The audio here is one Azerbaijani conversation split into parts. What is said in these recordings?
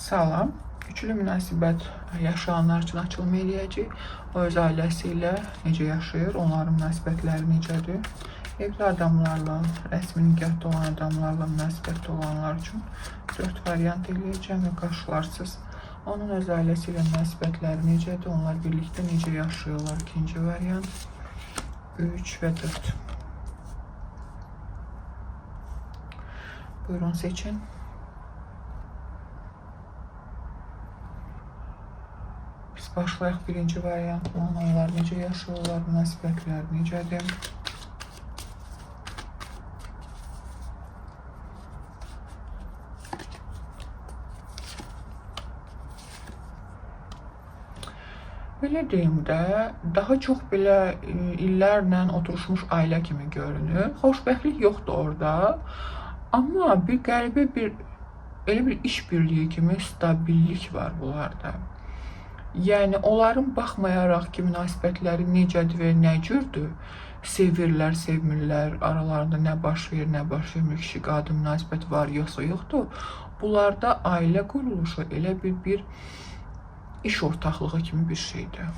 Salam. Üçlü münasibət yaşayanlar üçün açılım eləyəcək. O öz ailəsi ilə necə yaşayır, onların münasibətləri necədir? Evli adamlarla, rəsmi nikahda olan adamlarla münasibətdə olanlar üçün 4 variant eləyəcəm və qarşılarsız. Onun öz ailəsi ilə münasibətləri necədir, onlar birlikdə necə yaşayırlar? İkinci variant, 3 və 4. Buyurun seçin. Biz başlayaq birinci variantla. Onlar necə yaşayırlar, münasibətləri necədir? Belə deyim də, daha çox belə illərlə oturuşmuş ailə kimi görünür. Xoşbəxtlik yoxdur orada. Amma bir qəribə elə bir iş birliyi kimi stabillik var bunlarda. Yəni, onların baxmayaraq ki, münasibətləri necədir və nə cürdür, sevirlər, sevmirlər, aralarında nə baş verir, nə baş vermir, kişi-qadın münasibəti var, yoxsa yoxdur. Bunlarda ailə quruluşu elə bir iş ortaqlığı kimi bir şeydir.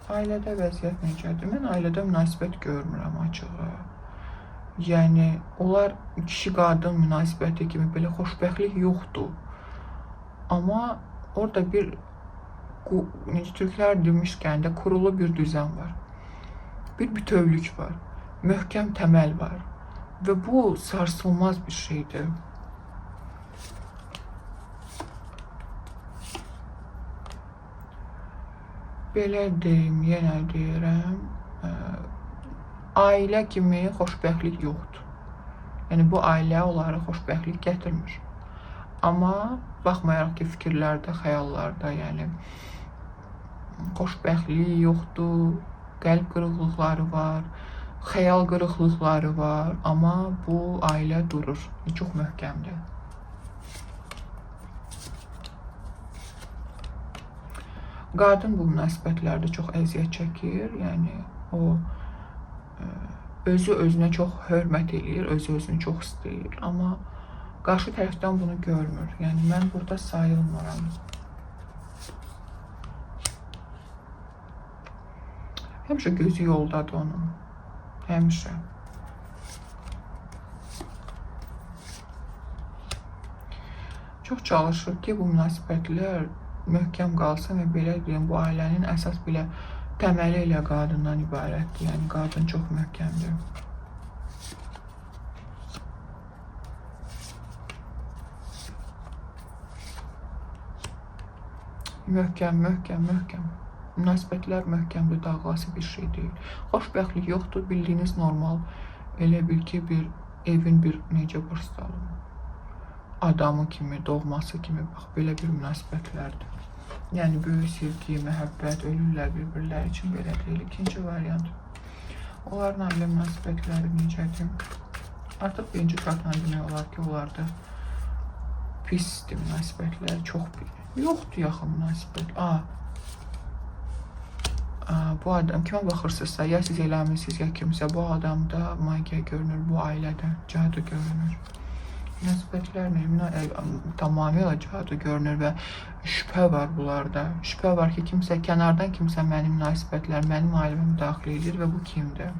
Ailədə vəziyyət necədir? Mən ailədə münasibət görmürəm açığı. Yəni, onlar kişi-qadın münasibəti kimi belə xoşbəxtlik yoxdur. Amma orada necə türklər demişkən də kurulu bir düzen var. Bir bütövlük var. Möhkəm təməl var. Və bu sarsılmaz bir şeydir. Belə deyim, yenə deyirəm, ailə kimi xoşbəxtlik yoxdur. Yəni, bu ailə onlara xoşbəxtlik gətirmir. Amma baxmayaraq ki, fikirlərdə, xəyallarda, yəni, xoşbəxtlik yoxdur, qəlb qırıqlıqları var, xəyal qırıqlıqları var, amma bu ailə durur, çox möhkəmdir. Qadın bu münasibətlərdə çox əziyyət çəkir, yəni o özü özünə çox hörmət edir, özü-özünü çox istəyir, amma qarşı tərəfdən bunu görmür. Yəni, mən burada sayılmıram. Həmişə gözü yoldadır onun. Həmişə. Çox çalışır ki, bu münasibətlər möhkəm qalsın və belə deyim, bu ailənin əsas belə təməli ilə qadından ibarətdir. Yəni, qadın çox möhkəmdir. Möhkəm. Münasibətlər möhkəmdir, dağlası bir şey deyil. Xoşbəxtlik yoxdur, bildiyiniz normal, elə bil ki, bir evin necə burstalım, adamı kimi, doğması kimi, bax, belə bir münasibətlərdir. Yəni, böyük sevgi, məhəbbət, ölürlər bir-birləri üçün belə deyil. İkinci variant. Onların ailə münasibətləri necədir? Artıq birinci kartdan demək olar ki, onlarda pisdir münasibətləri, çox bir. Yoxdur yaxın münasibət. Bu adam, kimə baxırsınızsa, ya siz eləmirsiniz, ya kimsə, bu adamda magiya görünür, bu ailədə cadu görünür. Münasibətlər tamamilə cadu görünür və şübhə var bunlarda. Şübhə var ki, kənardan kimsə mənim münasibətlər, mənim ailəmə müdaxilə edir və bu kimdir?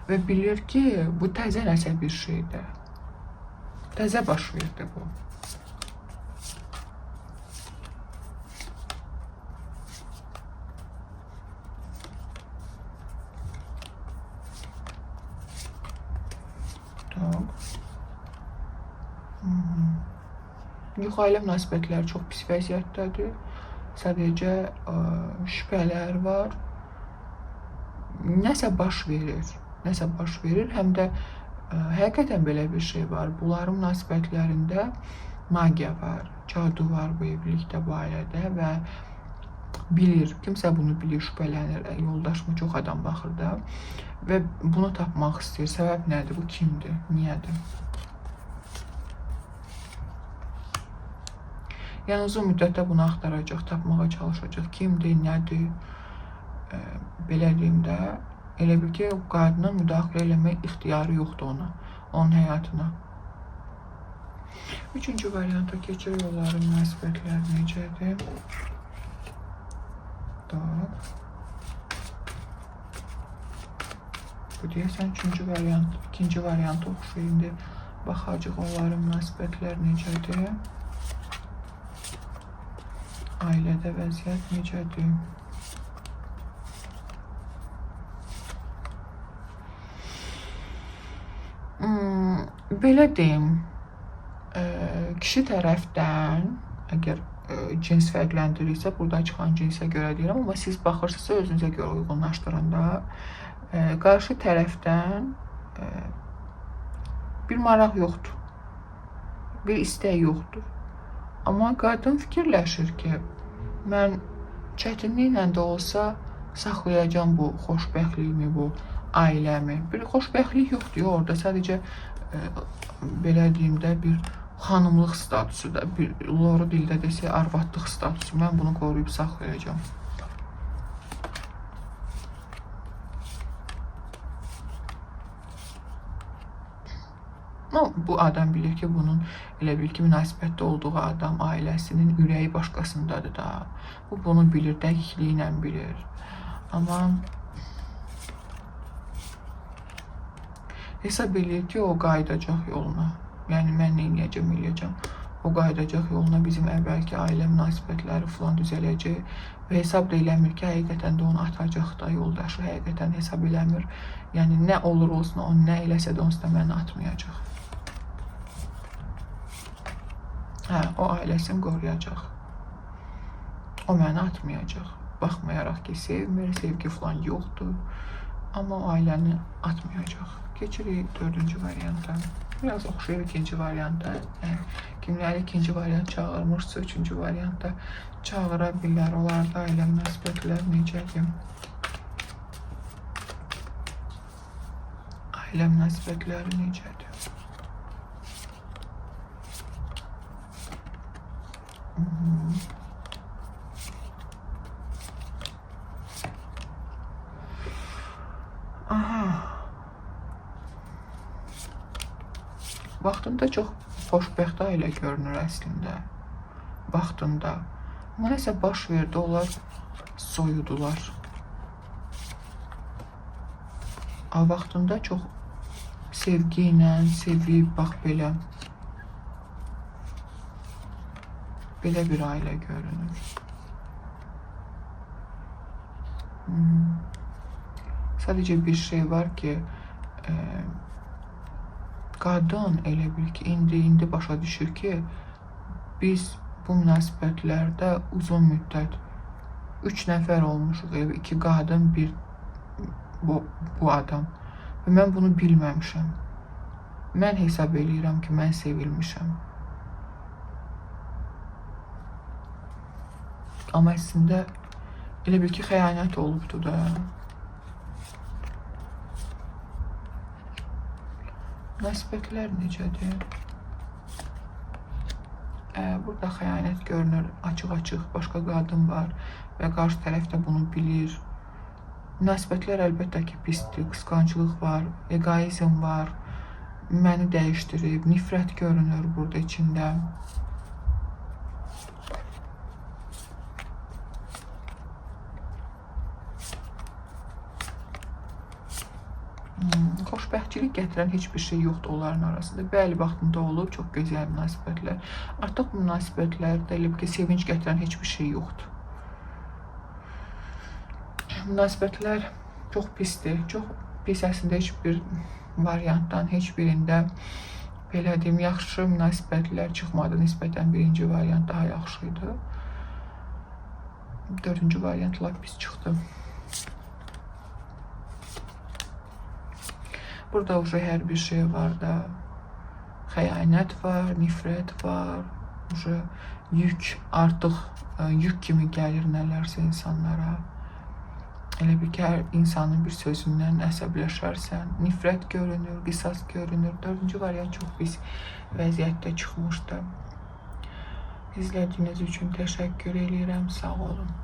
Və bilir ki, bu təzə nəsə bir şeydir. Təzə baş verdi bu. Yox, ailə münasibətləri çox pis vəziyyətdədir. Sadəcə şübhələr var. Nəsə baş verir, həm də həqiqətən belə bir şey var. Bunların münasibətlərində magiya var, cadu var bu evlilikdə, bu ailədə və bilir, kimsə bunu bilir, şübhələnir, yoldaşıma çox adam baxır da və bunu tapmaq istəyir. Səbəb nədir, bu kimdir, niyədir? Yəni uzun müddətdə bunu axtaracaq, tapmağa çalışacaq. Kimdir, nədir? Belə deyim də, elə bil ki, qadının müdaxilə eləmək ixtiyarı yoxdur ona, onun həyatına. Üçüncü varianta keçir, onların münasibətləri necədir? Bu deyəsən üçüncü variant, ikinci varianta oxşuyur. İndi baxacaq onların münasibətləri necədir? Ailədə vəziyyət necədir? Belə deyim, kişi tərəfdən, əgər cins fərqləndirirsə, burada çıxan cinsə görə deyirəm, amma siz baxırsınızsa özünüzə görə uyğunlaşdıranda, qarşı tərəfdən bir maraq yoxdur, bir istək yoxdur. Amma qadın fikirləşir ki, mən çətinliklə də olsa saxlayacağım bu xoşbəxtliyimi, bu ailəmi. Bir xoşbəxtlik yoxdur orada, sadəcə belə deyim də bir xanımlıq statusu da, bir loru dildə desə arvadlıq statusu. Mən bunu qoruyub saxlayacağım. Bu adam bilir ki, bunun elə bil ki, münasibətdə olduğu adam ailəsinin ürəyi başqasındadır da. Bu bunu bilir, dəqiqliyi ilə bilir. Amma hesab edir ki, o qayıdacaq yoluna. Yəni, mən nə eləyəcəm? O qayıdacaq yoluna, bizim əvvəlki ailə münasibətləri falan düzələcək və hesab da eləmir ki, həqiqətən də onu atacaq da yoldaşı, həqiqətən hesab eləmir. Yəni, nə olur olsun, o nə eləsə də onsuz da məni atmayacaq. O ailəsini qoruyacaq. O məni atmayacaq. Baxmayaraq ki, sevmir, sevgi falan yoxdur. Amma o ailəni atmayacaq. Keçirik dördüncü varianta. Biraz oxşayır ikinci varianta. Kimləri ikinci variant çağırmışsa, üçüncü varianta çağıra bilər. Onlarda ailə münasibətləri necədir? Ailə münasibətləri necədir? Vaxtında çox xoşbəxt ailə görünür əslində. Vaxtında. Amma nəsə baş verdi, onlar soyudular. Vaxtında çox sevgi ilə, sevib, bax belə. Belə bir ailə görünür. Sadəcə bir şey var ki, qadın elə bil ki, indi başa düşür ki, biz bu münasibətlərdə uzun müddət 3 nəfər olmuşuq, 2 qadın, bir bu adam. Və mən bunu bilməmişəm. Mən hesab eləyirəm ki, mən sevilmişəm. Amma əslində elə bil ki, xəyanət olubdur da. Münasibətlər necədir? Burada xəyanət görünür, açıq-açıq başqa qadın var və qarşı tərəf də bunu bilir. Münasibətlər əlbəttə ki, pisdir, qısqanclıq var, egoizm var, məni dəyişdirib, nifrət görünür burada içində. Xoşbəxtçilik gətirən heç bir şey yoxdur onların arasında. Bəli, vaxtında olub, çox gözəl münasibətlər. Artıq bu münasibətlərdə elə ki, sevinç gətirən heç bir şey yoxdur. Münasibətlər çox pisdir. Çox pis əslində heç bir variantdan, heç birində belə deyim, yaxşı münasibətlər çıxmadı. Nisbətən birinci variant daha yaxşıydı. Dördüncü variant lap pis çıxdı. Burada уже hər bir şey var da, xəyanət var, nifrət var, уже yük, artıq yük kimi gəlir nələrsə insanlara. Elə bir ki, hər insanın bir sözündən əsəbləşərsən, nifrət görünür, qisas görünür. Dördüncü variant çox pis vəziyyətdə çıxmışdı. İzlədiyiniz üçün təşəkkür edirəm. Sağ olun.